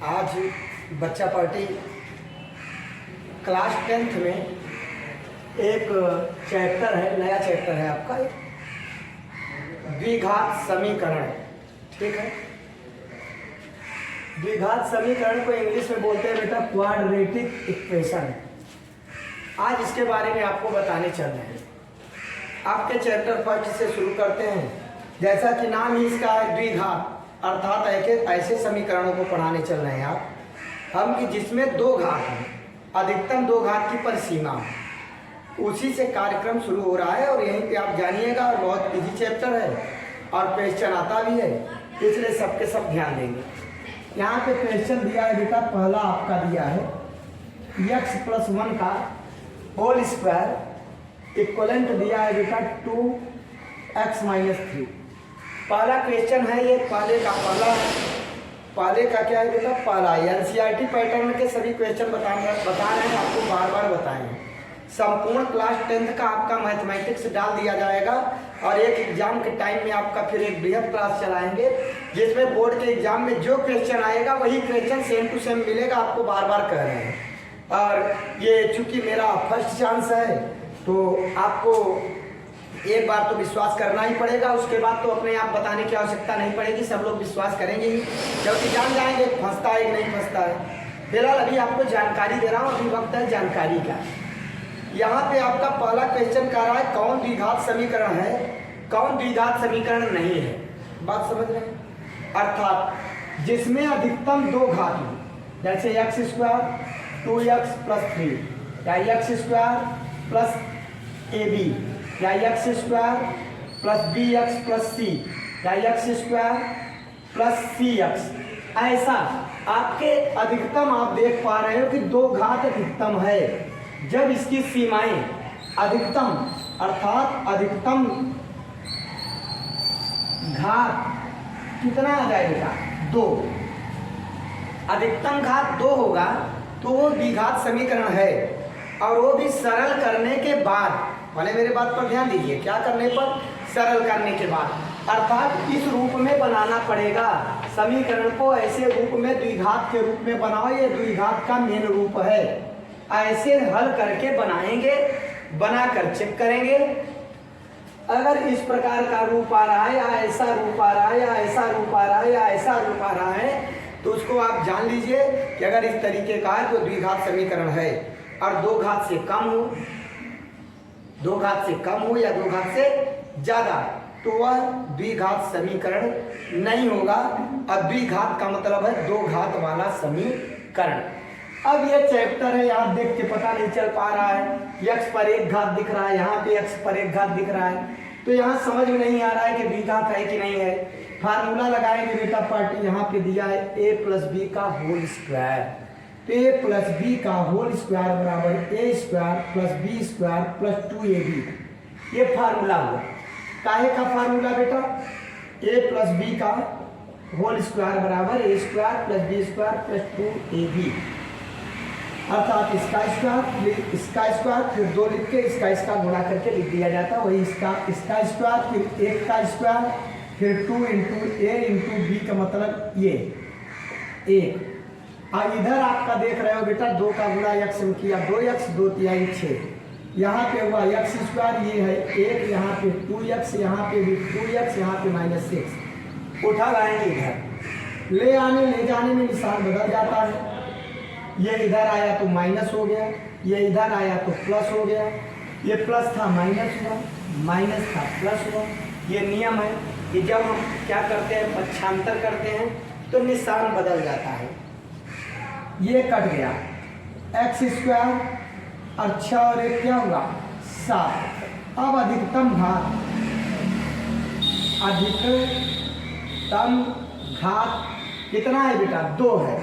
आज बच्चा party class 10th में एक चैप्टर है, नया चैप्टर है आपका, द्विघात समीकरण। ठीक है, द्विघात समीकरण को इंग्लिश में बोलते हैं बेटा क्वाड्रेटिक इक्वेशन। आज इसके बारे में आपको बताने चल रहे हैं। आपके चैप्टर फर्स्ट से शुरू करते हैं। जैसा कि नाम ही इसका है द्विघात, अर्थात ऐसे समीकरणों को पढ़ाने चल रहे हैं हम कि जिसमें दो घात हैं, अधिकतम दो घात की परिसीमा, उसी से कार्यक्रम शुरू हो रहा है। और यहीं पे आप जानिएगा, और बहुत इजी चैप्टर है और क्वेश्चन आता भी है, इसलिए सबके सब ध्यान देंगे। यहाँ पे क्वेश्चन दिया है बेटा, पहला आपका दिया है x+1 का होल स्क्वायर इक्वलेंट दिया है बेटा 2x-3। पहला क्वेश्चन है ये, पहले का क्या है बेटा, पहला एनसीईआरटी पैटर्न के सभी क्वेश्चन बता रहे हैं आपको, बार बार बताएंगे। संपूर्ण क्लास 10th का आपका मैथमेटिक्स डाल दिया जाएगा और एक एग्जाम के टाइम में आपका फिर एक बृहद क्लास चलाएंगे, जिसमें बोर्ड के एग्जाम में जो क्वेश्चन आएगा वही क्वेश्चन सेम टू सेम मिलेगा, आपको बार बार कह रहे हैं। और ये चूंकि मेरा फर्स्ट चांस है तो आपको एक बार तो विश्वास करना ही पड़ेगा, उसके बाद तो अपने आप बताने की आवश्यकता नहीं पड़ेगी, सब लोग विश्वास करेंगे ही, क्योंकि जान जाएंगे फंसता है कि नहीं फंसता है। फिलहाल अभी आपको जानकारी दे रहा हूँ, अभी वक्त है जानकारी का। यहाँ पे आपका पहला क्वेश्चन कह रहा है कौन द्विघात समीकरण है, कौन द्विघात समीकरण नहीं है। बात समझ रहे हैं? अर्थात जिसमें अधिकतम दो घात हो, जैसे x² 2x+3 या x² +ab या x² +bx+c या x² +cx। ऐसा आपके अधिकतम आप देख पा रहे हो कि दो घात अधिकतम है। जब इसकी सीमाएं अधिकतम अर्थात अधिकतम घात कितना आ जाएगा, 2, अधिकतम घात 2 होगा तो वो द्विघात समीकरण है। और वो भी सरल करने के बाद, भले मेरे बात पर ध्यान दीजिए, क्या करने पर, सरल करने के बाद, अर्थात इस रूप में बनाना पड़ेगा समीकरण को। ऐसे रूप में द्विघात के रूप में बनाओ, ये द्विघात का मेन रूप है। ऐसे हल करके बनाएंगे, बनाकर चेक करेंगे। अगर इस प्रकार का रूप आ रहा है या ऐसा रूप आ रहा है या ऐसा रूप आ रहा है या ऐसा रूप आ रहा है, तो उसको आप जान लीजिए कि अगर इस तरीके का है तो द्विघात समीकरण है। और दो घात से कम हो, दो घात से कम हो या दो घात से ज्यादा, तो वह द्विघात समीकरण नहीं होगा। और द्विघात का मतलब है दो घात वाला समीकरण। अब ये चैप्टर है, यहाँ देख के पता नहीं चल पा रहा है, x पर एक घात दिख रहा है, यहाँ पे x पर एक घात दिख रहा है, तो यहाँ समझ में नहीं आ रहा है कि द्विघात है कि नहीं है। फार्मूला लगाएंगे बेटा पार्टी, यहाँ पे दिया है a+b का होल स्क्वायर, तो a+b का होल स्क्वायर बराबर a² +b² +2ab। ये फार्मूला हुआ। काहे का फार्मूला बेटा, a+b का होल स्क्वायर बराबर a² +b² +2ab। अर्थात इसका स्क्वायर फिर 2 लिख के इसका गुणा करके लिख दिया जाता है, वही इसका स्क्वायर फिर 1 का स्क्वायर फिर 2 × a × b का मतलब ये 1। और इधर आपका देख रहे हो बेटा 2 का गुणा x में किया 2x 2 × 6, यहाँ पे हुआ x², ये है 1, यहाँ पे 2x, यहाँ पे भी 2x, यहाँ पे -6। उठा लाएंगे इधर, ले जाने में निशान बदल जाता है। ये इधर आया तो माइनस हो गया, ये इधर आया तो प्लस हो गया, ये प्लस था माइनस हुआ, माइनस था प्लस हुआ। ये नियम है कि जब हम क्या करते हैं, पक्षांतर करते हैं तो निशान बदल जाता है। ये कट गया, x² और 6 और 1 क्या होगा, 7। अब अधिकतम घात कितना है बेटा, 2 है,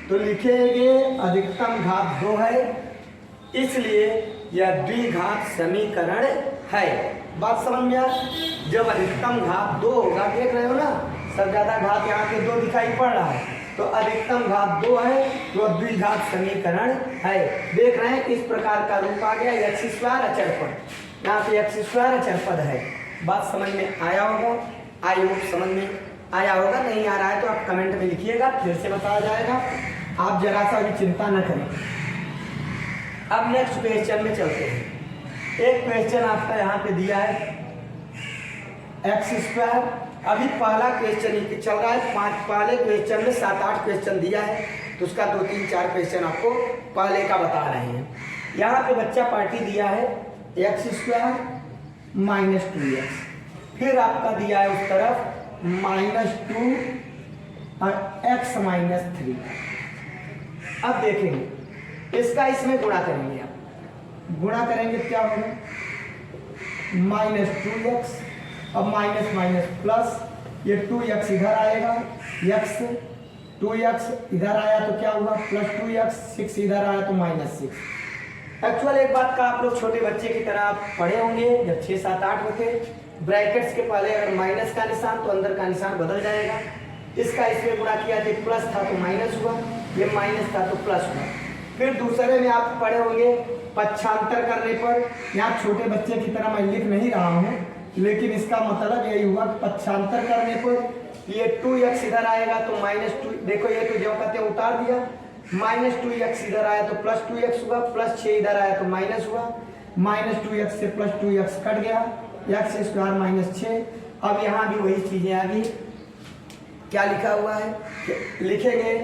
तो लिखेंगे अधिकतम घात 2 है, इसलिए यह द्विघात समीकरण है। बात समझ में आ? जब अधिकतम घात 2 होगा, देख रहे हो ना, सब ज्यादा घात यहाँ पे 2 दिखाई पड़ रहा है, तो अधिकतम घात 2 है, तो द्विघात समीकरण है। देख रहे हैं किस प्रकार का रूप आ गया, x² अचर पद, यहाँ पे x² अचर पद है। बात समझ में आया होगा, आई होप समझ में आया होगा, नहीं आ रहा है तो आप कमेंट में लिखिएगा, फिर से बताया जाएगा, आप जरा सा भी चिंता न करें। अब नेक्स्ट क्वेश्चन में चलते हैं। एक क्वेश्चन आपका यहाँ पे दिया है एक्स स्क्वायर। अभी पहला क्वेश्चन ही चल रहा है, पहले क्वेश्चन में 7-8 क्वेश्चन दिया है, तो उसका 2-3-4 क्वेश्चन आपको पहले का बता रहे हैं। यहाँ पे बच्चा पार्टी दिया है एक्स स्क्वायर -2x, फिर आपका दिया है उस तरफ -2 और x -3। अब देखेंगे इसका इसमें गुणा करेंगे, आप गुणा करेंगे क्या होगा, -2x और माइनस माइनस प्लस, ये 2x इधर आएगा, x 2x इधर आया तो क्या हुआ +2x, 6 इधर आया तो -6। एक्चुअल एक बात का आप लोग छोटे बच्चे की तरह आप पढ़े होंगे, जब 6, 7, 8 होते ब्रैकेट्स के पहले अगर माइनस का निशान तो अंदर का निशान बदल जाएगा। इसका इसमें गुणा किया तो प्लस था तो माइनस हुआ, ये माइनस था तो प्लस हुआ। फिर दूसरे में आप पढ़े होंगे पक्षांतर करने पर, यहाँ छोटे बच्चे की तरह मैं लिख नहीं रहा हूँ, लेकिन इसका मतलब यही हुआ कि पक्षांतर करने पर ये 2x इधर आएगा तो -2, देखो ये तो जो कहते हैं उतार दिया, -2x इधर आया तो +2x हुआ, +6 इधर आया तो माइनस हुआ, -2x से +2x कट गया, x² -6। अब यहाँ भी वही चीजें आ गई, क्या लिखा हुआ है, लिखेंगे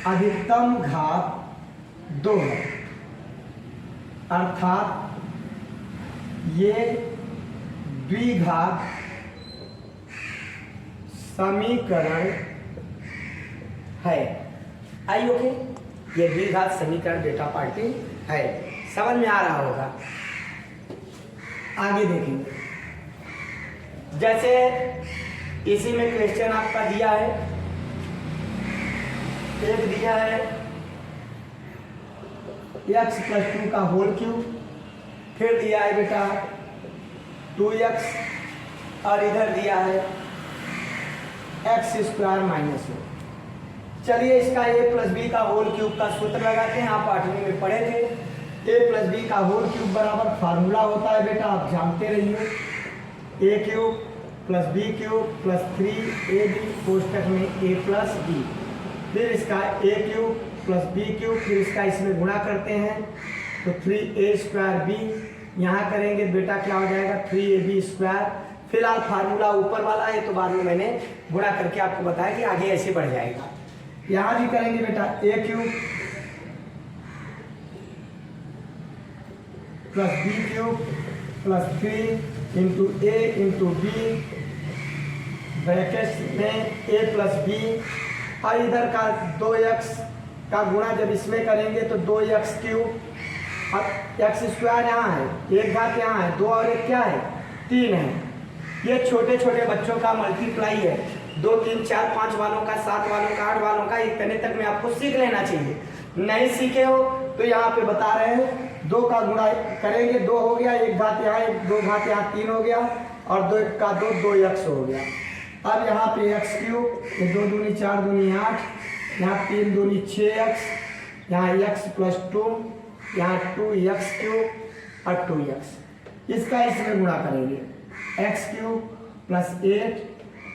अधिकतम घात 2 है, अर्थात ये द्विघात समीकरण है। आई ओके, ये द्विघात समीकरण बेटा पार्टी है, समझ में आ रहा होगा। आगे देखेंगे, जैसे इसी में क्वेश्चन आपका दिया है, एक दिया है x + 2 का होल क्यूब, फिर दिया है बेटा 2x और इधर दिया है x² -1। चलिए इसका a + b का होल क्यूब का सूत्र लगाते हैं, आप 8वीं में पढ़े थे। a + b का होल क्यूब बराबर फार्मूला होता है बेटा, आप जानते रहिए, a³ + b³ + 3ab कोष्टक में a + b, फिर इसका a³ + b³, फिर इसका इसमें गुणा करते हैं तो 3a² b, यहाँ करेंगे बेटा क्या हो जाएगा 3ab²। फिलहाल फार्मूला ऊपर वाला है तो बाद में मैंने गुणा करके आपको बताया कि आगे ऐसे बढ़ जाएगा। यहाँ भी करेंगे बेटा a³ + b³ + 3 × a × b brackets में a + b, और इधर का 2x का गुणा जब इसमें करेंगे तो 2x³, अब x² यहाँ है, एक घात यहाँ है, 2 और 1 क्या है 3 है। ये छोटे छोटे बच्चों का मल्टीप्लाई है, 2, 3, 4, 5 वालों का, 7 वालों का, 8 वालों का, इतने तक में आपको सीख लेना चाहिए। नहीं सीखे हो तो यहाँ पे बता रहे हैं 2 का गुणा करेंगे, 2 हो गया, 1 घात यहाँ, 2 घात यहाँ, 3 हो गया, और 2 का 2, 2x हो गया। अब यहाँ पे x³, 2 दूनी 4 दूनी 8, यहाँ 3 दूनी 6x, यहाँ x + 2, यहाँ 2x³ और 2x, इसका इसमें गुणा करेंगे x³ + 8,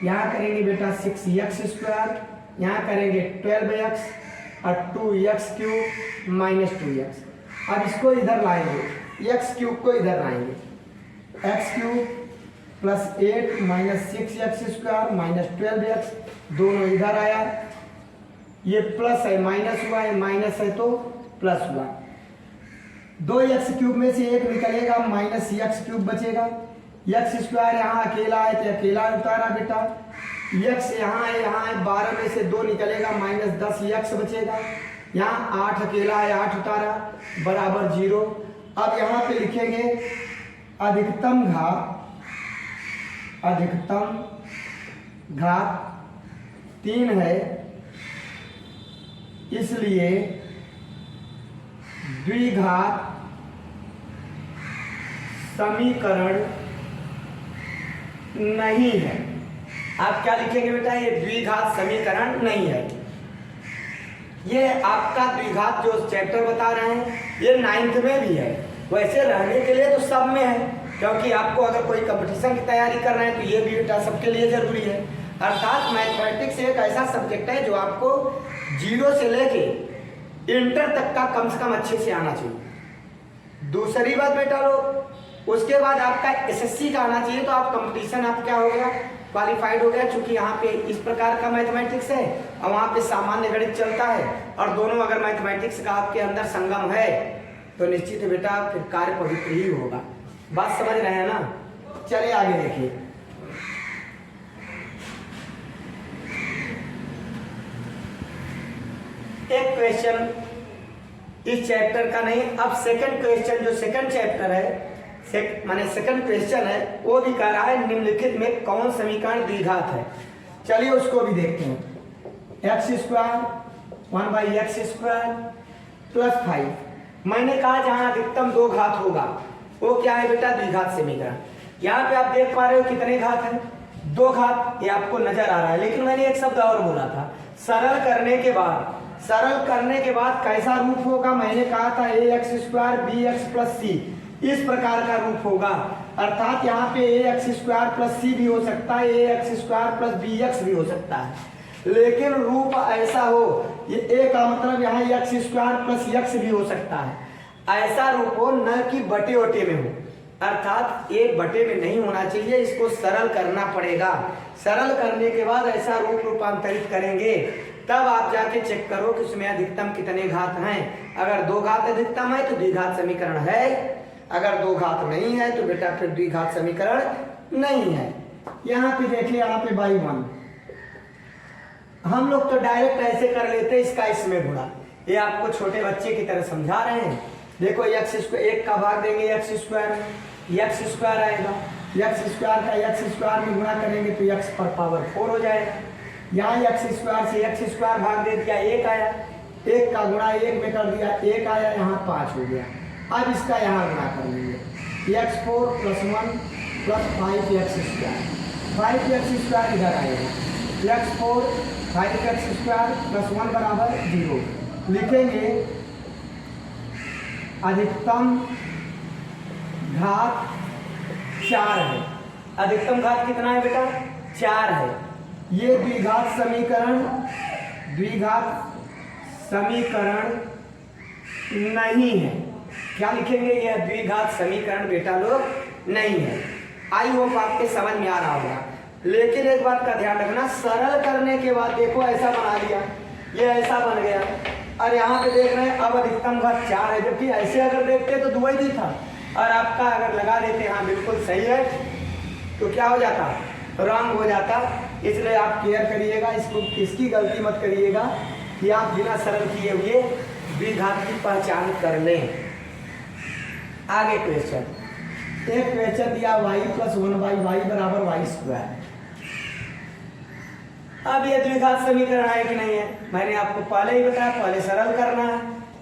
यहाँ करेंगे बेटा 6x², यहाँ करेंगे 12x और 2x³ -2x। अब इसको इधर लाएंगे, x³ को इधर लाएंगे, x³ + 8 - 6x² -12x, दोनों इधर आया, ये प्लस है माइनस हुआ है, माइनस है तो प्लस हुआ। 2x³ में से 1 निकलेगा, -x³ बचेगा, x² यहाँ अकेला है तो अकेला उतारा बेटा, x यहाँ है 12 में से 2 निकलेगा, -10x बचेगा, यहाँ 8 अकेला है 8 उतारा, बराबर 0। अब यहाँ पे लिखेंगे अधिकतम घात 3 है, इसलिए द्विघात समीकरण नहीं है। आप क्या लिखेंगे बेटा, ये द्विघात समीकरण नहीं है। ये आपका द्विघात जो चैप्टर बता रहे हैं ये 9th में भी है, वैसे रहने के लिए तो सब में है, क्योंकि आपको अगर कोई कंपटीशन की तैयारी कर रहे हैं तो ये भी बेटा सबके लिए जरूरी है। अर्थात मैथमेटिक्स एक ऐसा सब्जेक्ट है जो आपको 0 से लेके इंटर तक का कम से कम अच्छे से आना चाहिए। दूसरी बात बेटा लोग, उसके बाद आपका एसएससी का आना चाहिए, तो आप कंपटीशन आप क्या हो गया, क्वालिफाइड हो गया। चूंकि यहाँ पे इस प्रकार का मैथमेटिक्स है और वहाँ पे सामान्य गणित चलता है, और दोनों अगर मैथमेटिक्स का आपके अंदर संगम है तो निश्चित है बेटा फिर कार्य पवित्र ही होगा। बात समझ रहे हैं ना? चलिए आगे देखिए। एक क्वेश्चन इस चैप्टर का नहीं, अब सेकंड क्वेश्चन जो सेकंड चैप्टर है माने सेकंड क्वेश्चन है, वो भी कह रहा है निम्नलिखित में कौन समीकरण द्विघात है। चलिए उसको भी देखते हैं। X square 1/x² + 5। मैंने कहा जहां अधिकतम 2 घात होगा वो क्या है बेटा, द्विघात समीकरण। यहाँ पे आप देख पा रहे हो कितने घात है, 2 घात, ये आपको नजर आ रहा है। लेकिन मैंने एक शब्द और बोला था, सरल करने के बाद कैसा रूप होगा, मैंने कहा था ax² bx + c, इस प्रकार का रूप होगा। अर्थात यहाँ पे ax² + c भी हो सकता है, ax² + bx भी हो सकता है, लेकिन रूप ऐसा हो, ये a का मतलब यहाँ x² + x भी हो सकता है, ऐसा रूप हो न कि बटे वटे में हो। अर्थात एक बटे में नहीं होना चाहिए, इसको सरल करना पड़ेगा। सरल करने के बाद ऐसा रूप रूपांतरित करेंगे, तब आप जाके चेक करो कि उसमें अधिकतम कितने घात हैं। अगर 2 घात अधिकतम है तो द्विघात समीकरण है, अगर 2 घात नहीं है तो बेटा फिर द्विघात समीकरण नहीं है। यहाँ पे देखिए, यहाँ पे बाई 1, हम लोग तो डायरेक्ट ऐसे कर लेते इसका इसमें गुणा, ये आपको छोटे बच्चे की तरह समझा रहे हैं। देखो x² 1 का भाग देंगे x² आएगा, x² का x² में गुणा करेंगे तो x पर पावर 4 हो जाएगा। यहाँ x² से x² भाग दे दिया, 1 आया, 1 का गुणा 1 में कर दिया, 1 आया, यहाँ 5 हो गया। अब इसका यहाँ गुणा कर लेंगे, x4 + 1 + 5x², 5x² इधर आएगा, x4 5x² + 1 = 0। लिखेंगे अधिकतम घात 4 है। अधिकतम घात कितना है बेटा, 4 है। ये द्विघात समीकरण नहीं है। क्या लिखेंगे, यह द्विघात समीकरण बेटा लोग नहीं है। आई होप आपके समझ में आ रहा होगा। लेकिन एक बात का ध्यान रखना, सरल करने के बाद देखो ऐसा बना दिया, ये ऐसा बन गया, और यहाँ पे देख रहे हैं अब अधिकतम घात 4 है, जबकि ऐसे अगर देखते तो द्विघात था, और आपका अगर लगा देते हाँ बिल्कुल सही है तो क्या हो जाता, रॉन्ग हो जाता। इसलिए आप केयर करिएगा, इसकी गलती मत करिएगा कि आप बिना सरल किए हुए द्विघात की पहचान कर लें। आगे क्वेश्चन, एक क्वेश्चन दिया y + 1/y = y²। अब ये द्विघात समीकरण है कि नहीं है, मैंने आपको पहले ही बताया, पहले सरल करना है।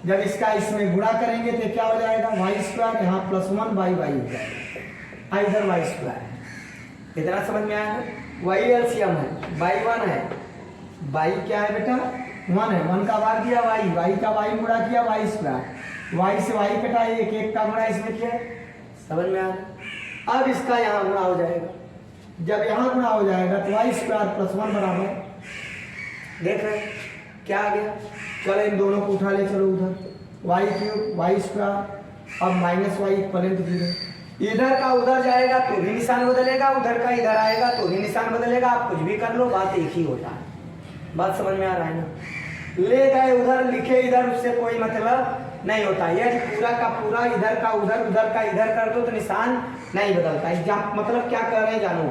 जब इसका इसमें गुणा करेंगे तो क्या हो जाएगा, y², यहाँ +1/y हो जाएगा, इधर y² है। इतना समझ में आया? वही एलसीएम है, बाई 1 है, बाई क्या है बेटा 1 है, 1 का भाग दिया y का y गुणा किया y² y से y कटा, 1 का गुणा इसमें किया। समझ में आ रहा? अब इसका यहाँ गुणा हो जाएगा, जब यहाँ गुणा हो जाएगा तो y² + 1 बराबर, देख रहे क्या आ गया। चलो इन दोनों को उठा ले, चलो उधर y³ y², अब -y = 0। इधर का उधर जाएगा तो भी निशान बदलेगा, उधर का इधर आएगा तो भी निशान बदलेगा। आप कुछ भी कर लो, बात एक ही होता है। बात समझ में आ रहा है ना? ले गए उधर, लिखे इधर, उससे कोई मतलब नहीं होता। यदि पूरा का पूरा इधर का उधर, उधर का इधर कर दो तो निशान नहीं बदलता। एग्जाम मतलब क्या कर रहे हैं जानो,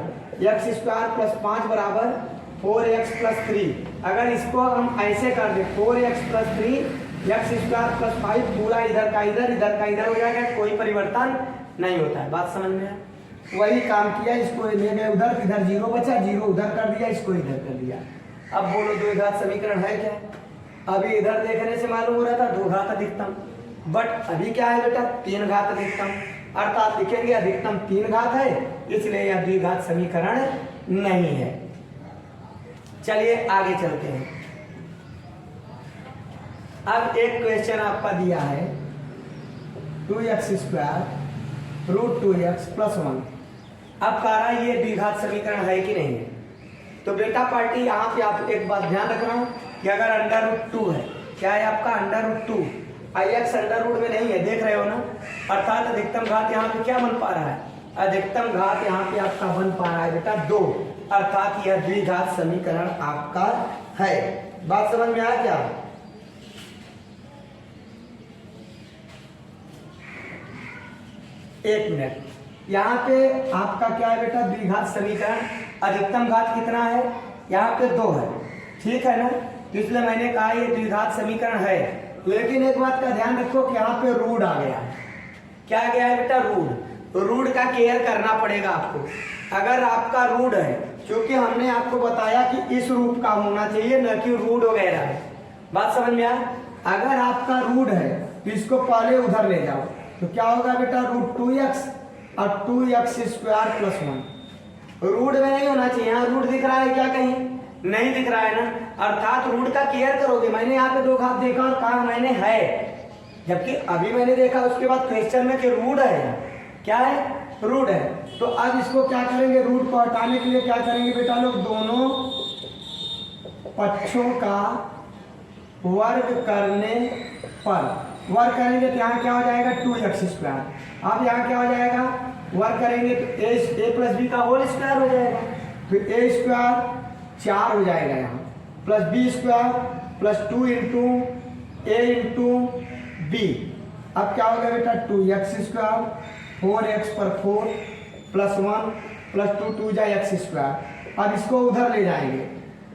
x² + 5 = 4x + 3। अगर इसको हम ऐसे कर दे 4x + 3 x² + 5, पूरा इधर का इधर, इधर का इधर हो जाएगा, कोई परिवर्तन नहीं होता है। बात समझ में आया? वही काम किया, इसको ले गए उधर, इधर 0 बचा, 0 उधर कर दिया, इसको इधर कर दिया। अब बोलो द्विघात समीकरण है क्या? अभी इधर देखने से मालूम हो रहा था 2 घात अधिकतम, बट अभी क्या है बेटा 3 घात अधिकतम। अर्थात लिखेंगे अधिकतम 3 घात है, इसलिए यह द्विघात समीकरण नहीं है। चलिए आगे चलते हैं। अब एक क्वेश्चन आपका दिया है 2x² √2x + 1। अब कह रहा है ये द्विघात समीकरण है कि नहीं है। तो बेटा पार्टी यहाँ पे आप एक बात ध्यान रखना कि अगर √2 है, क्या है आपका √2, ix अंडर रूट में नहीं है, देख रहे हो ना, अर्थात अधिकतम घात यहाँ पे क्या बन पा रहा है, अधिकतम घात यहाँ पे आपका बन पा रहा है बेटा 2, अर्थात यह द्विघात समीकरण आपका है। बात समझ में आया क्या? एक मिनट, यहाँ पे आपका क्या है बेटा द्विघात समीकरण, अधिकतम घात कितना है, यहाँ पे 2 है, ठीक है ना, तो इसलिए मैंने कहा ये द्विघात समीकरण है। लेकिन एक बात का ध्यान रखो कि यहाँ पे रूट आ गया, क्या आ गया है बेटा रूट, रूट का केयर करना पड़ेगा आपको। अगर आपका रूट है, क्योंकि हमने आपको बताया कि इस रूप का होना चाहिए न कि रूट वगैरह, बात समझ में आया। अगर आपका रूट है तो इसको पहले उधर ले जाओ, तो क्या होगा बेटा √2x और 2x² + 1। रूट में नहीं होना चाहिए, यहाँ रूट दिख रहा है क्या, कहीं नहीं दिख रहा है ना, अर्थात रूट का केयर करोगे। मैंने यहाँ पे 2 घात देखा और कहा मैंने है, जबकि अभी मैंने देखा उसके बाद क्वेश्चन में कि रूट है, क्या है रूट है। तो अब इसको क्या करेंगे, रूट को हटाने के लिए क्या करेंगे बेटा लोग, दोनों पक्षों का वर्ग करने पर, वर्ग करेंगे तो यहाँ क्या हो जाएगा 2x²। अब यहाँ क्या हो जाएगा, वर्ग करेंगे तो a + b का होल स्क्वायर हो जाएगा, तो a² 4 हो जाएगा यहाँ, + b² + 2 × a × b। अब क्या होगा बेटा 2x², 4x पर 4 + 1 + 2 2 जा x²। अब इसको उधर ले जाएंगे,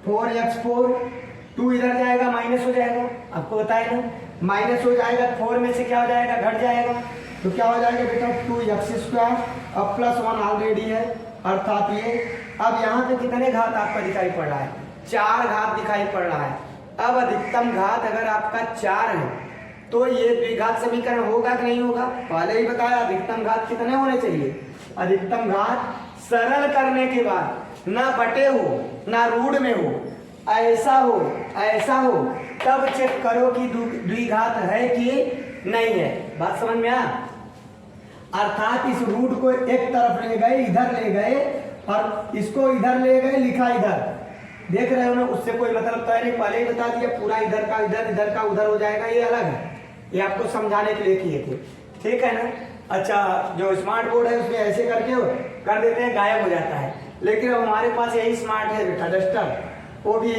4x4, 2 इधर जाएगा माइनस हो जाएगा, आपको बताया ना, माइनस हो जाएगा, 4 में से क्या हो जाएगा घट जाएगा, तो क्या हो जाएगा बेटा 2x², अब +1 ऑलरेडी है, अर्थात ये। अब यहाँ पे कितने घात आपका दिखाई पड़ रहा है, 4 घात दिखाई पड़ रहा है। अब अधिकतम घात अगर आपका 4 है तो ये द्विघात समीकरण होगा कि नहीं होगा, पहले ही बताया अधिकतम घात कितने होने चाहिए, अधिकतम घात सरल करने के बाद ना बटे हो ना रूट में हो, ऐसा हो तब चेक करो कि द्विघात है कि नहीं है। बात समझ में आ, अर्थात इस रूट को एक तरफ ले गए, इधर ले गए, और इसको इधर ले गए, लिखा इधर, देख रहे हो ना, उससे कोई मतलब तो है नहीं, पहले ही बता दिया, पूरा इधर का इधर, इधर का उधर हो जाएगा, ये अलग है, ये आपको समझाने के लिए किए थे, ठीक है ना। अच्छा, जो स्मार्ट बोर्ड है उसमें ऐसे करके कर देते हैं, गायब हो जाता है, लेकिन अब हमारे पास यही स्मार्ट है बेटा डस्टर, वो भी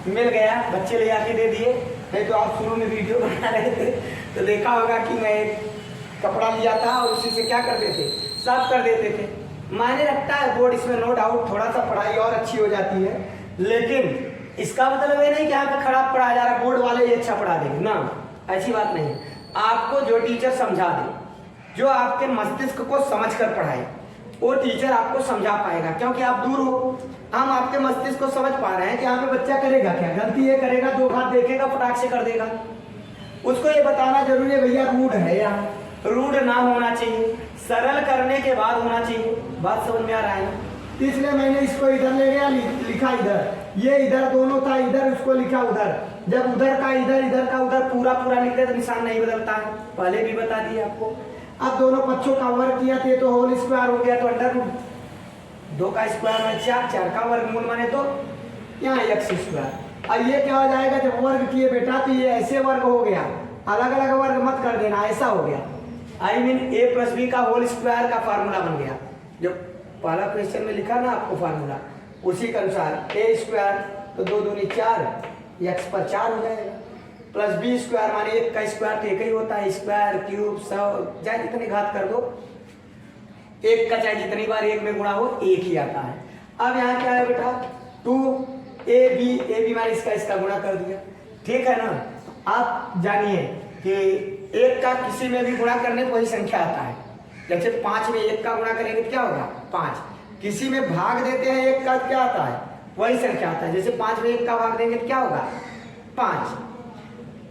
मिल गया, बच्चे ले आके दे दिए। नहीं तो आप शुरू में वीडियो बना रहे थे तो देखा होगा कि मैं एक कपड़ा लिया था और उसी से क्या करते थे, साफ कर देते थे। मायने रखता है बोर्ड, इसमें नो डाउट, थोड़ा सा पढ़ाई और अच्छी हो जाती है, लेकिन इसका मतलब ये नहीं कि यहाँ पे खराब पढ़ाया जा रहा है, बोर्ड वाले ये अच्छा पढ़ा देंगे ना, ऐसी बात नहीं। आपको जो टीचर समझा दे, जो आपके मस्तिष्क को समझ कर पढ़ाए, वो टीचर आपको समझा पाएगा, क्योंकि आप दूर हो, हम आपके मस्तिष्क को समझ पा रहे हैं कि यहाँ पे बच्चा करेगा क्या, गलती ये करेगा, 2 घात देखेगा, फटाक से कर देगा। उसको ये बताना जरूरी है भैया रूट है, यहाँ रूट ना होना चाहिए, सरल करने के बाद होना चाहिए। बात समझ में आ रहा है, इसलिए मैंने इसको इधर ले गया, लिखा इधर, ये इधर दोनों था, इधर उसको लिखा उधर। जब उधर का इधर, इधर का उधर, पूरा पूरा लिखते तो निशान नहीं बदलता है, पहले भी बता दिया आपको। अब दोनों पक्षों का वर्ग किया थे तो होल स्क्वायर हो गया, तो अंडर रूट 2 का स्क्वायर में 4, 4 का वर्गमूल माने तो यहाँ x²। अब ये क्या हो जाएगा, जब वर्ग किए बेटा तो ये ऐसे वर्ग हो गया, अलग अलग वर्ग मत कर देना, ऐसा हो गया, आई मीन a + b का होल स्क्वायर का फार्मूला बन गया, जो पहला क्वेश्चन में लिखा ना आपको फार्मूला, उसी के अनुसार a² तो 2 दूनी 4, x पर 4 हो जाएगा, + b² माने 1 का स्क्वायर तो 1 ही होता है, स्क्वायर क्यूब 100 चाहे जितने घात कर दो, 1 का चाहे जितनी बार 1 में गुणा हो 1 ही आता है। अब यहाँ क्या है बेटा 2ab माने इसका गुणा कर दिया, ठीक है ना। आप जानिए कि 1 का किसी में भी गुणा करने को वही संख्या आता है, जैसे 5 में 1 का गुणा करेंगे तो क्या होगा 5, किसी में भाग देते हैं 1 का क्या आता है, वही संख्या आता है, जैसे 5 में 1 का भाग देंगे तो क्या होगा 5।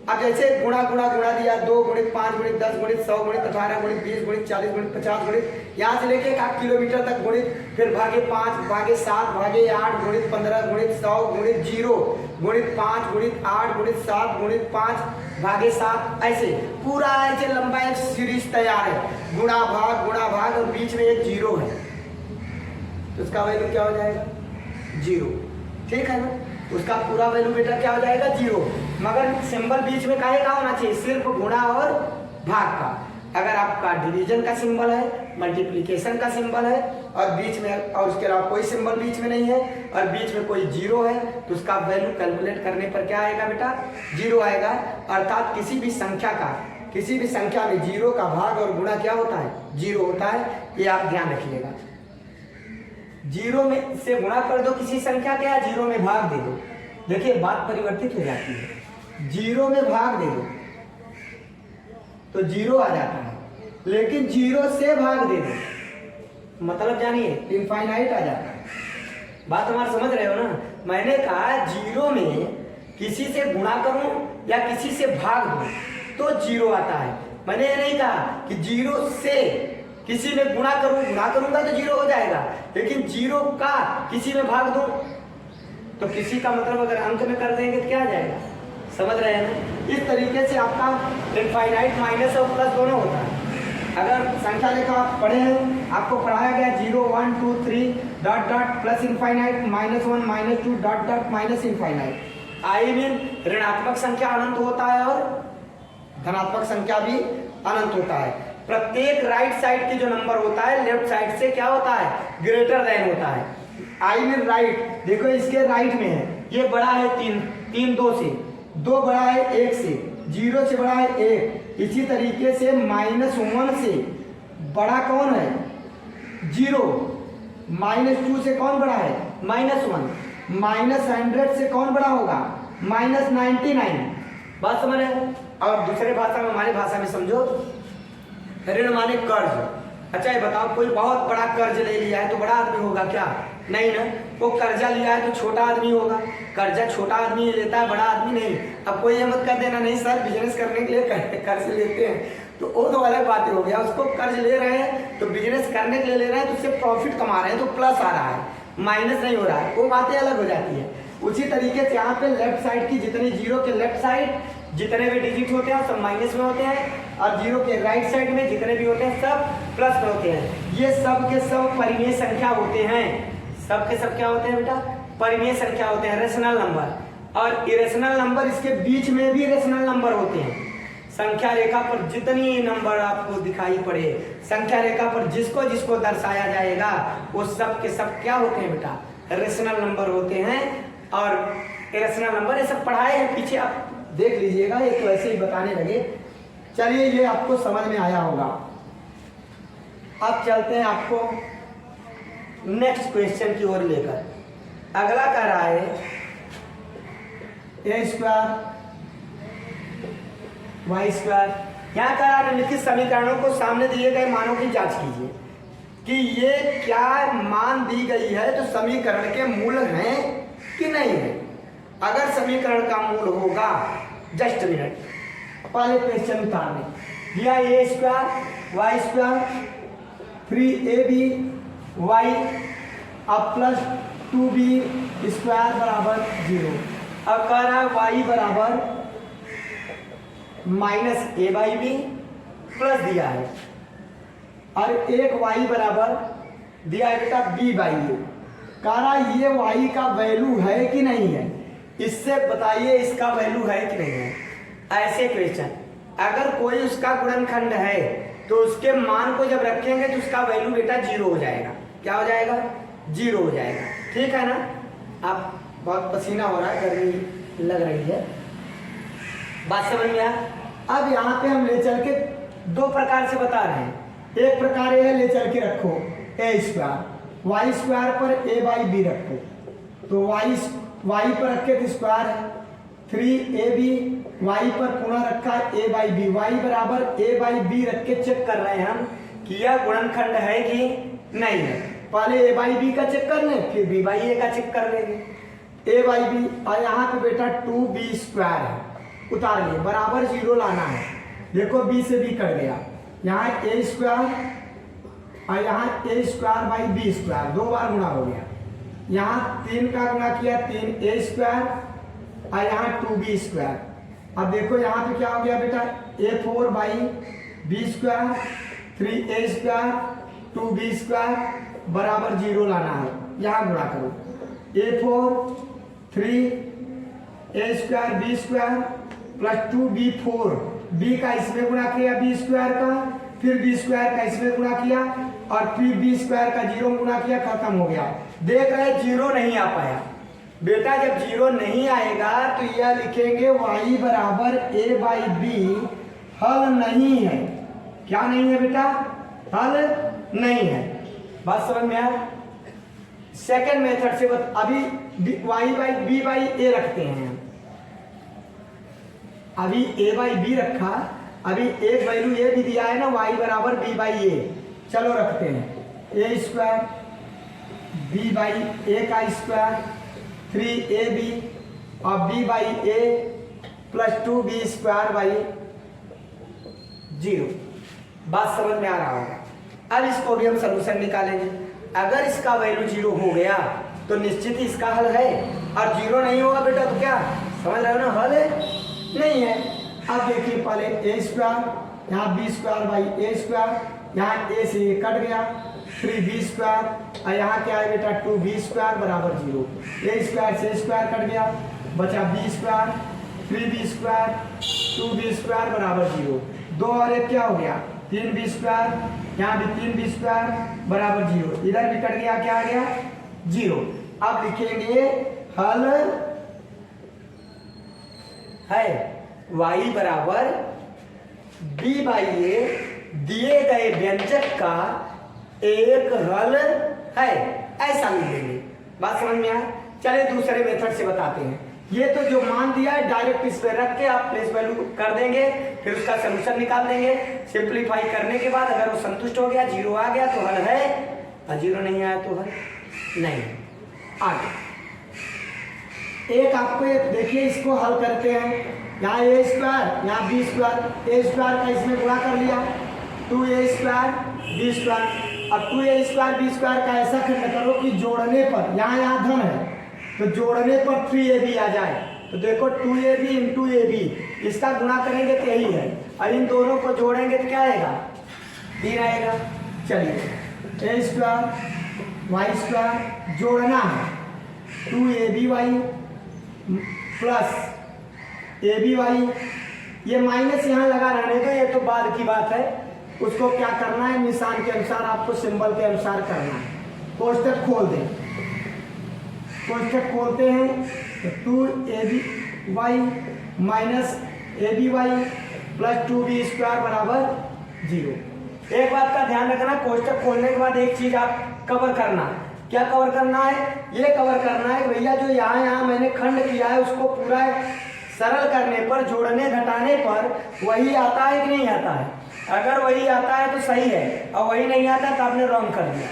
अब जैसे गुणा गुणा गुणा दिया 2 गुणित 5 गुणित 10 गुणित 100 गुणित 18 गुणित 20 गुणित 40 गुणित 50 गुणित यहाँ से लेके 1 किलोमीटर तक गुणित, फिर भागे 5 भागे 7 भागे 8 गुणित 15 गुणित 100 गुणित 0 गुणित 5 गुणित 8 गुणित 7 गुणित 5 भागे 7, ऐसे पूरा ऐसे लंबा एक सीरीज तैयार है, गुणा भाग और बीच में एक जीरो है, तो उसका वैल्यू क्या हो जाएगा 0। ठीक है ना, उसका पूरा वैल्यू बेटा क्या हो जाएगा 0, मगर सिंबल बीच में काहे का होना चाहिए, सिर्फ गुणा और भाग का। अगर आपका डिवीजन का सिंबल है, मल्टीप्लिकेशन का सिंबल है और बीच में और उसके अलावा कोई सिंबल बीच में नहीं है और बीच में कोई जीरो है, तो उसका वैल्यू कैलकुलेट करने पर क्या आएगा बेटा 0 आएगा। अर्थात किसी भी संख्या में जीरो का भाग और गुणा क्या होता है 0 होता है, ये आप ध्यान रखिएगा। 0 में से गुणा कर दो किसी संख्या के या 0 में भाग दे दो, देखिए बात परिवर्तित हो जाती है। 0 में भाग दे दो तो 0 आ जाता है, लेकिन 0 से भाग दे दो मतलब जानिए इनफाइनाइट आ जाता है। बात हमारा समझ रहे हो ना, मैंने कहा 0 में किसी से गुणा करूं या किसी से भाग दूं तो 0 आता है। मैंने ये नहीं कहा कि 0 से किसी में गुणा करूंगा तो 0 हो जाएगा, लेकिन 0 का किसी में भाग दूं तो किसी का मतलब अगर अंक में कर देंगे तो क्या आ जाएगा, समझ रहे हैं ना। इस तरीके से आपका इनफाइनाइट माइनस और प्लस दोनों होता है। अगर संख्या लेखा आप पढ़े हैं, आपको पढ़ाया गया 0 1 2 3 dot dot plus infinite -1 -2 dot dot minus infinite. I mean ऋणात्मक संख्या अनंत होता है और धनात्मक संख्या भी अनंत होता है। प्रत्येक राइट साइड की जो नंबर होता है लेफ्ट साइड से क्या होता है ग्रेटर देन होता है। आई मीन राइट, देखो इसके राइट में है, ये बड़ा है 3 2 से, 2 बड़ा है 1 से, 0 से बड़ा है 1। इसी तरीके से -1 से बड़ा कौन है 0, -2 से कौन बड़ा है -1, -100 से कौन बड़ा होगा -99। बात समझ रहे हैं। और दूसरे भाषा में हमारी भाषा में समझो, ऋण माने कर्ज। अच्छा ये बताओ, कोई बहुत बड़ा कर्ज ले लिया है तो बड़ा आदमी होगा क्या, नहीं ना। वो कर्जा लिया है तो छोटा आदमी होगा, कर्जा छोटा आदमी लेता है बड़ा आदमी नहीं। अब कोई ये मत कर देना नहीं सर बिजनेस करने के लिए कर्ज लेते हैं, तो वो तो अलग बात हो गया। उसको कर्ज ले रहे हैं तो बिजनेस करने के लिए ले रहे हैं तो उससे प्रॉफिट कमा रहे हैं तो प्लस आ रहा है, माइनस नहीं हो रहा है, वो बातें अलग हो जाती है। उसी तरीके से यहाँ पे लेफ्ट साइड की जितनी जीरो के लेफ्ट साइड जितने भी डिजिट होते हैं सब माइनस में होते हैं और जीरो के राइट साइड में जितने भी होते हैं सब प्लस में होते हैं। ये सब के सब परिमेय संख्या होते हैं, सब के सब क्या होते हैं बेटा परिमेय संख्या होते हैं, रेशनल नंबर। और इरेशनल नंबर इसके बीच में भी रेशनल नंबर होते हैं। संख्या रेखा पर जितनी नंबर आपको दिखाई पड़े, संख्या रेखा पर जिसको जिसको दर्शाया जाएगा वो सब के सब क्या होते हैं बेटा रेशनल नंबर होते हैं। और इरेशनल नंबर ये सब पढ़ाए हैं पीछे, आप देख लीजिएगा, ये तो ऐसे ही बताने लगे। चलिए ये आपको समझ में आया होगा। अब चलते हैं आपको नेक्स्ट क्वेश्चन की ओर लेकर। अगला कह रहा है a² y²। यहाँ कह रहा है निम्नलिखित समीकरणों को सामने दिए गए मानों की जांच कीजिए कि ये क्या मान दी गई है तो समीकरण के मूल हैं कि नहीं है। अगर समीकरण का मूल होगा, जस्ट मिनट, पहले क्वेश्चन उतारने दिया a² y² 3ab y अब प्लस 2b² बराबर 0। अब कह रहा है y बराबर -a/b प्लस दिया है और एक y बराबर दिया है बेटा b/a। कह रहा है ये y का वैल्यू है कि नहीं है, इससे बताइए इसका वैल्यू है कि नहीं है। ऐसे क्वेश्चन अगर कोई उसका गुणनखंड है तो उसके मान को जब रखेंगे तो उसका वैल्यू बेटा 0 हो जाएगा। क्या हो जाएगा 0 हो जाएगा, ठीक है ना। आप बहुत पसीना हो रहा है, गर्मी लग रही है, बात समझ में आया। अब यहाँ पे हम ले चल के 2 प्रकार से बता रहे हैं। एक प्रकार ये है ले चल के रखो a² y² पर a/b रखो, तो y पर रखे तो स्क्वायर है, 3ab y पर पुनः रखा है a/b, y बराबर a/b रख के चेक कर रहे हैं हम कि यह गुणनखंड है कि नहीं है। पहले a/b का चेक कर लें फिर b/a का चेक कर लेंगे। a/b और यहाँ पे बेटा 2b² है, उतार लिए, बराबर 0 लाना है। देखो b से b कट गया, यहाँ a स्क्वायर और यहाँ a square by b square, 2 बार गुणा हो गया। यहाँ 3 का गुणा किया 3a स्क्वायर और यहाँ 2b स्क्वायर। अब देखो यहाँ पे क्या हो गया बेटा, a4 by b square 3a square 2b square बराबर 0 लाना है। यहाँ गुणा करो, a4 3a square b square plus 2b4, b का इसमें गुणा किया b स्क्वायर का, फिर b स्क्वायर का इसमें गुणा किया और फिर b स्क्वायर का 0 गुणा किया, खत्म हो गया। देख रहे 0 नहीं आ पाया बेटा, जब 0 नहीं आएगा तो यह लिखेंगे y बराबर a बाई बी हल नहीं है। क्या नहीं है बेटा, हल नहीं है। बात समझ में आया। सेकेंड मेथड से अभी y बाई बी बाई ए रखते हैं, अभी a बाई बी रखा, अभी एक वैल्यू ये भी दिया है ना y बराबर b बाई ए, चलो रखते हैं a स्क्वायर b बाई ए का स्क्वायर 3ab और b by A plus 2b square by 0। बात समझ में आ रहा होगा। अब इसको भी हम सलूशन निकालेंगे। अगर इसका वैल्यू 0 हो गया तो निश्चित ही इसका हल है, और 0 नहीं होगा बेटा तो क्या समझ रहे हो ना, हल है नहीं है। अब देखिए पहले a स्क्वायर, यहाँ b square by A square, यहाँ a से a कट गया 3b स्क्वायर और यहाँ क्या है बेटा 2b स्क्वायर बराबर 0। a स्क्वायर से स्क्वायर कट गया, बचा b square 3b square 2b square बराबर 0। 2 और 1 क्या हो गया 3b स्क्वायर, यहाँ भी 3b स्क्वायर बराबर 0, इधर भी कट गया, क्या आ गया 0। अब लिखेंगे हल है y बराबर b बाई ए दिए गए व्यंजक का एक हल है, ऐसा लिख देंगे। बात समझ में आया। चलिए दूसरे मेथड से बताते हैं। ये तो जो मान दिया है डायरेक्ट इस पे रख के आप प्लेस वैल्यू कर देंगे, फिर उसका सलूशन निकाल देंगे। सिंप्लीफाई करने के बाद अगर वो संतुष्ट हो गया, 0 आ गया तो हल है, और 0 नहीं आया तो हल नहीं। आगे एक आपको देखिए, इसको हल करते हैं। यहाँ a स्क्वायर, यहाँ b स्क्वायर, a स्क्वायर का इसमें गुणा कर लिया 2a स्क्वायर b स्क्वायर। अब 2a स्क्वायर b स्क्वायर का ऐसा खंड करो कि जोड़ने पर, यहाँ धन है तो जोड़ने पर 3ab आ जाए। तो देखो 2ab इंटू ab, इसका गुणा करेंगे तो यही है, और इन दोनों को जोड़ेंगे तो क्या आएगा 3 आएगा। चलिए a स्क्वायर y स्क्वायर जोड़ना है 2aby प्लस aby, ये माइनस यहाँ लगा रहने दो, ये तो बाद की बात है। उसको क्या करना है, निशान के अनुसार आपको सिंबल के अनुसार करना है। कोष्टक खोल दें, कोष्टक खोलते हैं तो 2aby minus aby plus 2b square बराबर 0। एक बात का ध्यान रखना, कोष्टक खोलने के बाद एक चीज आप कवर करना। क्या कवर करना है, ये कवर करना है भैया जो यहाँ मैंने खंड किया है उसको पूरा सरल करने पर, जोड़ने घटाने पर वही आता है कि नहीं आता है। अगर वही आता है तो सही है, और वही नहीं आता तो आपने रॉन्ग कर दिया।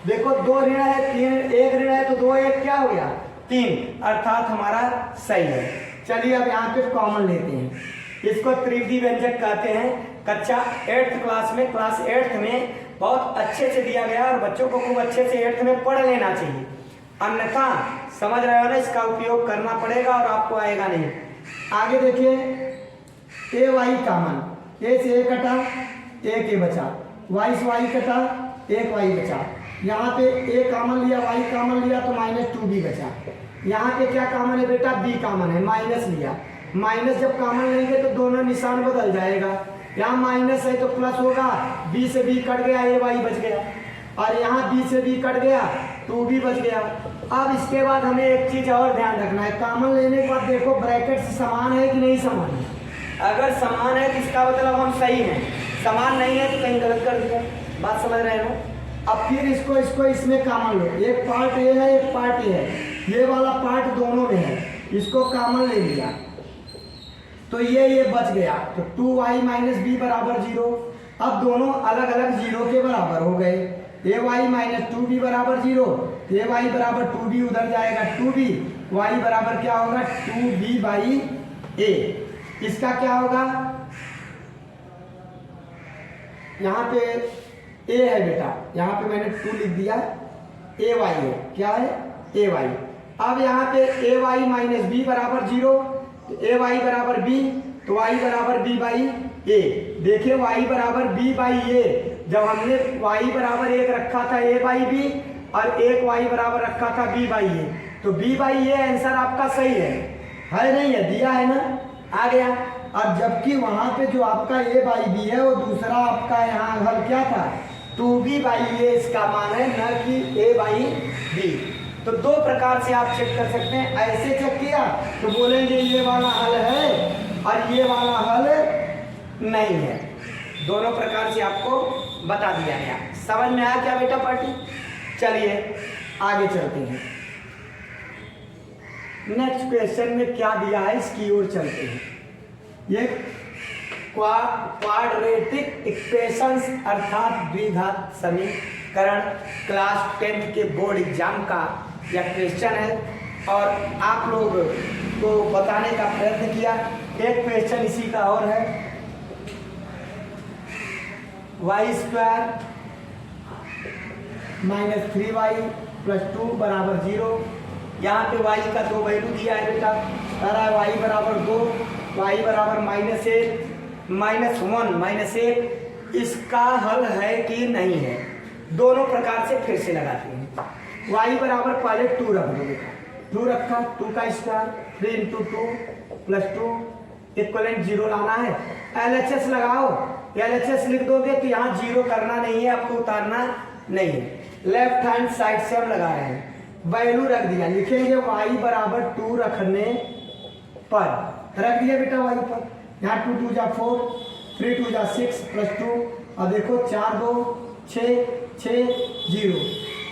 देखो 2 ऋण है 3, 1 ऋण है तो 2 1 क्या हो गया 3, अर्थात हमारा सही है। चलिए अब यहाँ पे कॉमन लेते हैं। इसको त्रिविधि व्यंजक कहते हैं। कक्षा 8th क्लास में, क्लास 8th में बहुत अच्छे से दिया गया, और बच्चों को खूब अच्छे से 8th में पढ़ लेना चाहिए, अन्यथा समझ रहे हो ना, इसका उपयोग करना पड़ेगा और आपको आएगा नहीं। आगे देखिए ए वाई कॉमन, ए से ए कटा, एक ए बचा, वाई से वाई कटा, एक वाई बचा। यहाँ पे ए कॉमन लिया, वाई कॉमन लिया तो माइनस 2b बचा। यहाँ पे क्या कॉमन है बेटा, b कॉमन है, माइनस लिया। माइनस जब कॉमन लेंगे तो दोनों निशान बदल जाएगा। यहाँ माइनस है तो प्लस होगा, b से b कट गया, ए वाई बच गया, और यहाँ b से b कट गया 2b बच गया। अब इसके बाद हमें एक चीज और ध्यान रखना है, कॉमन लेने के बाद देखो ब्रैकेट से समान है कि नहीं समान है। अगर समान है तो इसका मतलब हम सही हैं, समान नहीं है तो कहीं गलत कर दिया। बात समझ रहे हो। अब फिर इसको इसमें कॉमन लो, एक पार्ट ए है एक पार्ट ए है, ये वाला पार्ट दोनों में है, इसको कॉमन ले लिया तो ये बच गया, तो 2y माइनस बी बराबर 0। अब दोनों अलग अलग 0 के बराबर हो गए। ए वाई माइनस 2b बराबर 0, ए वाई बराबर 2b उधर जाएगा 2b, y बराबर क्या होगा 2b बाई ए। इसका क्या होगा, यहाँ पे ए है बेटा, यहाँ पे मैंने 2 लिख दिया, ए वाई है, क्या है ए वाई। अब यहाँ पे ए वाई माइनस बी बराबर 0, ए वाई बराबर बी, तो वाई बराबर बी बाई ए। देखिए वाई बराबर बी बाई ए, जब हमने वाई बराबर 1 रखा था ए बाई बी और एक वाई बराबर रखा था बी बाई ए, तो बी बाई ए आंसर आपका सही है नहीं है, दिया है ना, आ गया। और जबकि वहां पे जो आपका ए बाई बी है वो दूसरा आपका यहाँ हल क्या था, 2b बाई ए इसका मान है, न कि ए बाई बी। तो दो प्रकार से आप चेक कर सकते हैं। ऐसे चेक किया तो बोलेंगे ये वाला हल है और ये वाला हल नहीं है। दोनों प्रकार से आपको बता दिया गया। समझ में आया क्या बेटा पार्टी? चलिए आगे चलते हैं। नेक्स्ट क्वेश्चन में क्या दिया है इसकी ओर चलते हैं। ये क्वाड्रेटिक इक्वेशंस अर्थात द्विघात समीकरण क्लास 10 के बोर्ड एग्जाम का यह क्वेश्चन है और आप लोग को बताने का प्रयत्न किया। एक क्वेश्चन इसी का और है, Y square minus 3y plus 2 बराबर 0। यहाँ पे y का 2 वैल्यू दिया है बेटा, कह रहा है y बराबर 2, y बराबर -1 -1 -1। इसका हल है कि नहीं है, दोनों प्रकार से फिर से लगाते हैं। y बराबर पहले 2 रख दो बेटा, 2 रखा, 2 का स्क्वायर 3 × 2 प्लस 2 इक्वलेंट 0 लाना है। LHS लगाओ, LHS लिख दोगे तो यहाँ 0 करना नहीं है, आपको उतारना नहीं है। लेफ्ट हैंड साइड से हम लगा रहे हैं, वैल्यू रख दिया, लिखेंगे y बराबर 2 रखने पर, रख दिया बेटा y पर। यहाँ 2 × 2 = 4, 3 × 2 = 6 प्लस 2 और देखो 4 2 6 6 0,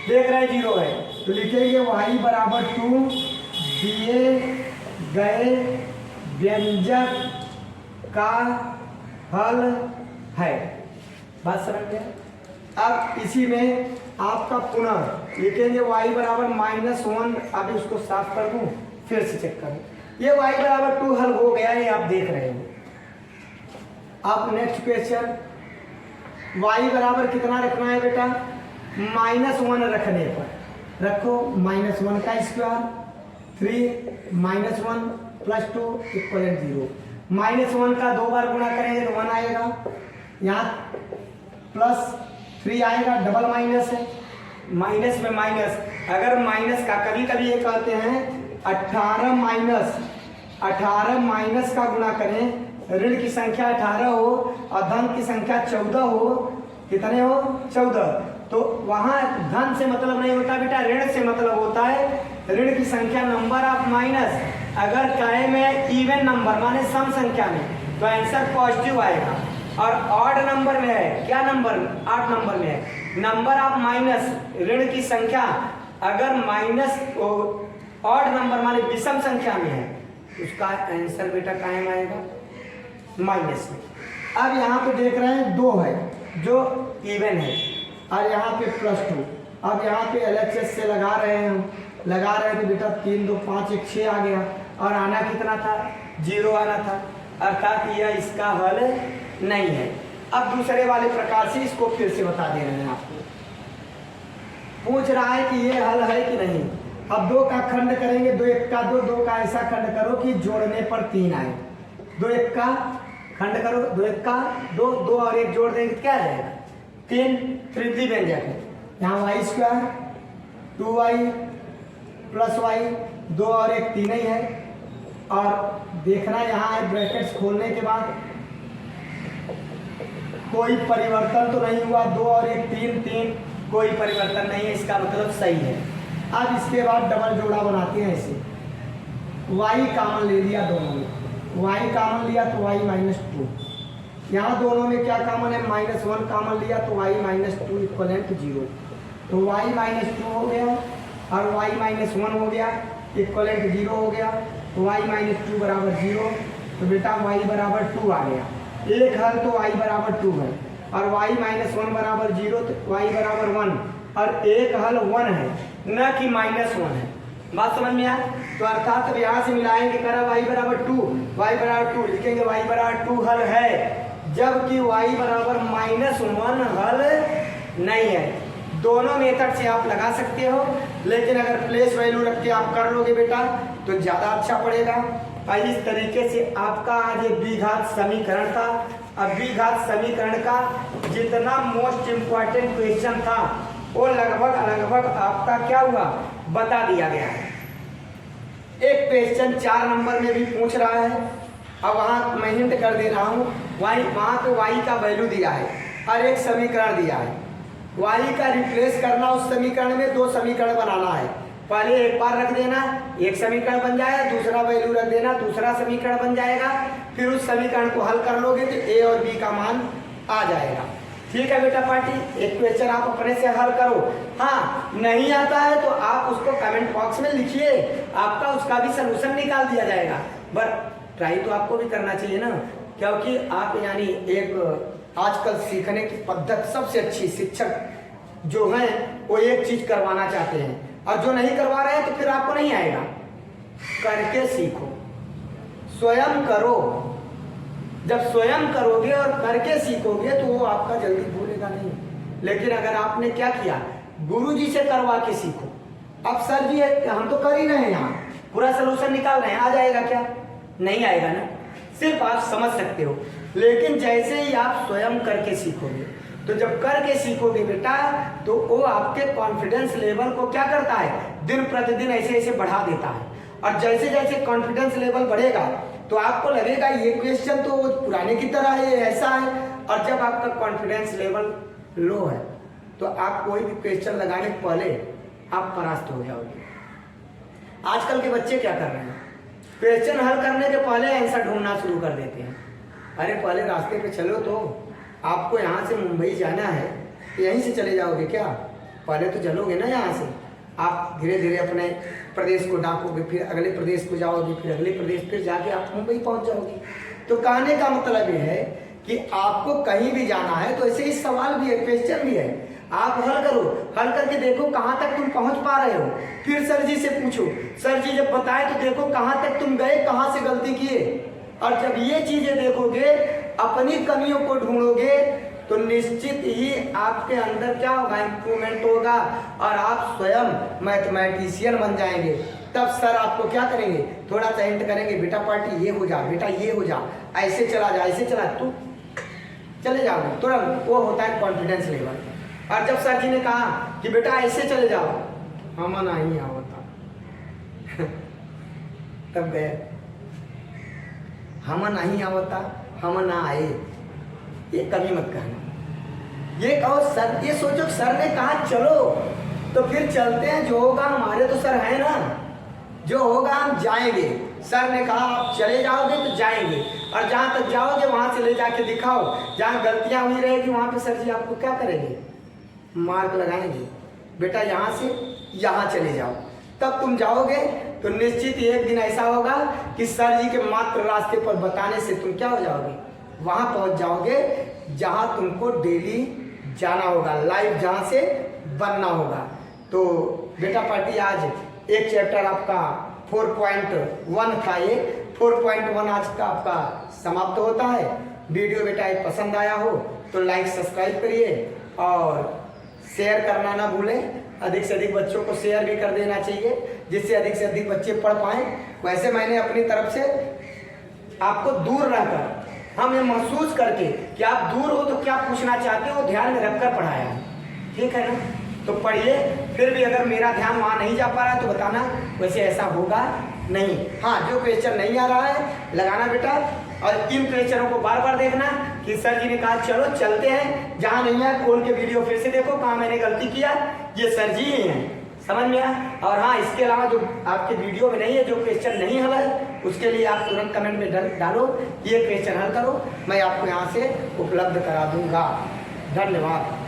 देख रहे हैं 0 है तो लिखेंगे y बराबर 2 दिए गए व्यंजक का हल है। बात समझ गए? अब इसी में आपका पुनः लिखेंगे y बराबर -1। अब इसको साफ कर दूं, फिर से चेक करूं। ये y बराबर 2 हल हो गया है, आप देख रहे हो। अब नेक्स्ट क्वेश्चन, y बराबर कितना रखना है बेटा, -1 रखने पर रखो -1 का स्क्वायर 3 -1 प्लस 2 इक्वल 0। -1 का 2 बार गुणा करेंगे तो 1 आएगा, यहाँ प्लस 3 आएगा, डबल माइनस है, माइनस में माइनस। अगर माइनस का कभी कभी ये कहते हैं 18 माइनस का गुणा करें, ऋण की संख्या 18 हो और धन की संख्या 14 हो, कितने हो 14, तो वहां धन से मतलब नहीं होता बेटा, ऋण से मतलब होता है। ऋण की संख्या नंबर ऑफ माइनस, अगर कहे में इवन नंबर माने सम संख्या में तो आंसर पॉजिटिव आएगा। और ऑड नंबर में है, क्या नंबर 8 नंबर में है, नंबर ऑफ माइनस ऋण की संख्या अगर माइनस ऑड नंबर माने विषम संख्या में है, उसका आंसर बेटा कायम आएगा माइनस में। अब यहाँ पे देख रहे हैं 2 है जो इवन है और यहाँ पे +2। अब यहाँ पे LHS से लगा रहे हैं हम, लगा रहे हैं तो बेटा 3 2 5 1 6 आ गया और आना कितना था, 0 आना था, अर्थात यह इसका हल नहीं है। अब दूसरे वाले प्रकार से इसको फिर से बता दे रहे हैं आपको। पूछ रहा है कि ये हल है कि नहीं। अब 2 का खंड करेंगे, 2 1 का 2, 2 का ऐसा खंड करो कि जोड़ने पर 3 आए। 2 1 का खंड करो, 2 1 का 2, 2 और 1 जोड़ देंगे क्या आ जाएगा 3, तृतीय व्यंजक है। यहाँ y square 2y plus y, 2 और 1 3 ही है। और देखना यहाँ है ब्रैकेट्स खोलने के बाद कोई परिवर्तन तो नहीं हुआ, 2 और 1 3 3, कोई परिवर्तन नहीं है, इसका मतलब सही है। अब इसके बाद डबल जोड़ा बनाते हैं ऐसे, y कॉमन ले लिया दोनों में, y कॉमन लिया तो y -2, यहाँ दोनों में क्या कॉमन है -1 कॉमन लिया तो y -2 इक्वलेंट 0, तो y -2 हो गया और y -1 हो गया इक्वलेंट 0 हो गया, तो y -2 बराबर 0, तो बेटा y बराबर 2 आ गया। एक हल तो y बराबर 2 है और y -1 बराबर 0 तो y बराबर 1, और एक हल 1 है न कि -1 है। बात समझ में आया? तो अर्थात अब यहाँ से मिलाएंगे, करा y बराबर 2, y बराबर 2 लिखेंगे, y बराबर 2 हल है, जबकि y बराबर -1 हल नहीं है। दोनों मेथड से आप लगा सकते हो, लेकिन अगर प्लेस वैल्यू रख के आप कर लोगे बेटा तो ज़्यादा अच्छा पड़ेगा। इस तरीके से आपका आज ये द्विघात समीकरण था। अब द्विघात समीकरण का जितना मोस्ट इम्पॉर्टेंट क्वेश्चन था वो लगभग आपका क्या हुआ बता दिया गया है। एक क्वेश्चन 4 नंबर में भी पूछ रहा है, अब वहाँ मैं हिंट कर दे रहा हूँ, वहाँ पे y का वैल्यू दिया है और एक समीकरण दिया है, y का रिप्लेस करना उस समीकरण में, 2 समीकरण बनाना है। पहले एक बार रख देना, एक समीकरण बन जाएगा, दूसरा वैल्यू रख देना, दूसरा समीकरण बन जाएगा, फिर उस समीकरण को हल कर लोगे तो a और b का मान आ जाएगा। ठीक है बेटा पार्टी, एक क्वेश्चन आप अपने से हल करो। हाँ नहीं आता है तो आप उसको कमेंट बॉक्स में लिखिए, आपका उसका भी सलूशन निकाल दिया जाएगा। बट ट्राई तो आपको भी करना चाहिए ना, क्योंकि आप यानी एक आजकल सीखने की पद्धति सबसे अच्छी शिक्षक जो हैं वो एक चीज करवाना चाहते हैं, और जो नहीं करवा रहे हैं तो फिर आपको नहीं आएगा। करके सीखो, स्वयं करो। जब स्वयं करोगे और करके सीखोगे तो वो आपका जल्दी भूलेगा नहीं। लेकिन अगर आपने क्या किया, गुरुजी से करवा के सीखो। अब सर जी हम तो कर ही रहे हैं, यहाँ पूरा सलूशन निकाल रहे हैं, आ जाएगा क्या? नहीं आएगा ना, सिर्फ आप समझ सकते हो। लेकिन जैसे ही आप स्वयं करके सीखोगे, तो जब करके सीखोगे बेटा तो वो आपके कॉन्फिडेंस लेवल को क्या करता है, दिन प्रतिदिन ऐसे ऐसे बढ़ा देता है। और जैसे जैसे कॉन्फिडेंस लेवल बढ़ेगा तो आपको लगेगा ये क्वेश्चन तो पुराने की तरह है, ऐसा है। और जब आपका कॉन्फिडेंस लेवल लो है तो आप कोई भी क्वेश्चन लगाने के पहले आप परास्त हो जाओगे। आजकल के बच्चे क्या कर रहे हैं, क्वेश्चन हल करने के पहले आंसर ढूंढना शुरू कर देते हैं। अरे पहले रास्ते पे चलो, तो आपको यहाँ से मुंबई जाना है तो यहीं से चले जाओगे क्या? पहले तो चलोगे ना यहाँ से, आप धीरे धीरे अपने प्रदेश को डाकोगे, फिर अगले प्रदेश को जाओगे, फिर अगले प्रदेश, फिर जाके आप मुंबई पहुँच जाओगे। तो कहने का मतलब ये है कि आपको कहीं भी जाना है तो ऐसे ही सवाल भी है, क्वेश्चन भी है, आप हल करो, हल करके देखो कहाँ तक तुम पहुँच पा रहे हो। फिर सर जी से पूछो, सर जी जब बताए तो देखो कहाँ तक तुम गए, कहाँ से गलती किए। और जब ये चीज़ें देखोगे, अपनी कमियों को ढूंढोगे, तो निश्चित ही आपके अंदर क्या होगा, इम्प्रूवमेंट होगा और आप स्वयं मैथमेटिशियन बन जाएंगे। तब सर आपको क्या करेंगे, थोड़ा सा हिंट करेंगे, बेटा पार्टी ये हो जा, बेटा ये हो जा, ऐसे चला जा, ऐसे चला, तू चले जाओगे तुरंत। वो होता है कॉन्फिडेंस लेवल। और जब सर जी ने कहा कि बेटा ऐसे चले जाओ, हम नहीं आवता तब गए, हम नहीं आवता, हम ना आए, ये कभी मत कहना। ये कहो सर, ये सोचो सर ने कहा चलो तो फिर चलते हैं, जो होगा हमारे तो सर है ना, जो होगा हम जाएंगे। सर ने कहा आप चले जाओगे तो जाएंगे, और जहाँ तक जाओगे वहाँ से ले जाके दिखाओ, जहाँ गलतियाँ हुई रहेगी वहाँ पे सर जी आपको क्या करेंगे, मार्क लगाएंगे, बेटा यहाँ से यहाँ चले जाओ। तब तुम जाओगे तो निश्चित एक दिन ऐसा होगा कि सर जी के मात्र रास्ते पर बताने से तुम क्या हो जाओगे, वहाँ पहुँच जाओगे जहाँ तुमको डेली जाना होगा, लाइफ जहाँ से बनना होगा। तो बेटा पार्टी आज एक चैप्टर आपका 4.1 था, ये 4.1 आज का आपका समाप्त होता है। वीडियो बेटा एक पसंद आया हो तो लाइक सब्सक्राइब करिए और शेयर करना ना भूलें। अधिक से अधिक बच्चों को शेयर भी कर देना चाहिए, जिससे अधिक से अधिक बच्चे पढ़ पाएँ। वैसे मैंने अपनी तरफ से आपको दूर रहकर, हमें महसूस करके कि आप दूर हो तो क्या पूछना चाहते हो ध्यान में रखकर पढ़ाया है, ठीक है ना। तो पढ़िए, फिर भी अगर मेरा ध्यान वहाँ नहीं जा पा रहा है तो बताना, वैसे ऐसा होगा नहीं। हाँ, जो क्वेश्चन नहीं आ रहा है लगाना बेटा, और इन क्वेश्चनों को बार बार देखना कि सर जी ने कहा चलो चलते हैं, जहाँ नहीं है खोल के वीडियो फिर से देखो, कहाँ मैंने गलती किया, ये सर जी ही हैं, समझ में आया। और हाँ, इसके अलावा जो आपके वीडियो में नहीं है, जो क्वेश्चन नहीं हल है, उसके लिए आप तुरंत कमेंट में डालो, ये क्वेश्चन हल करो, मैं आपको यहाँ से उपलब्ध करा दूंगा। धन्यवाद।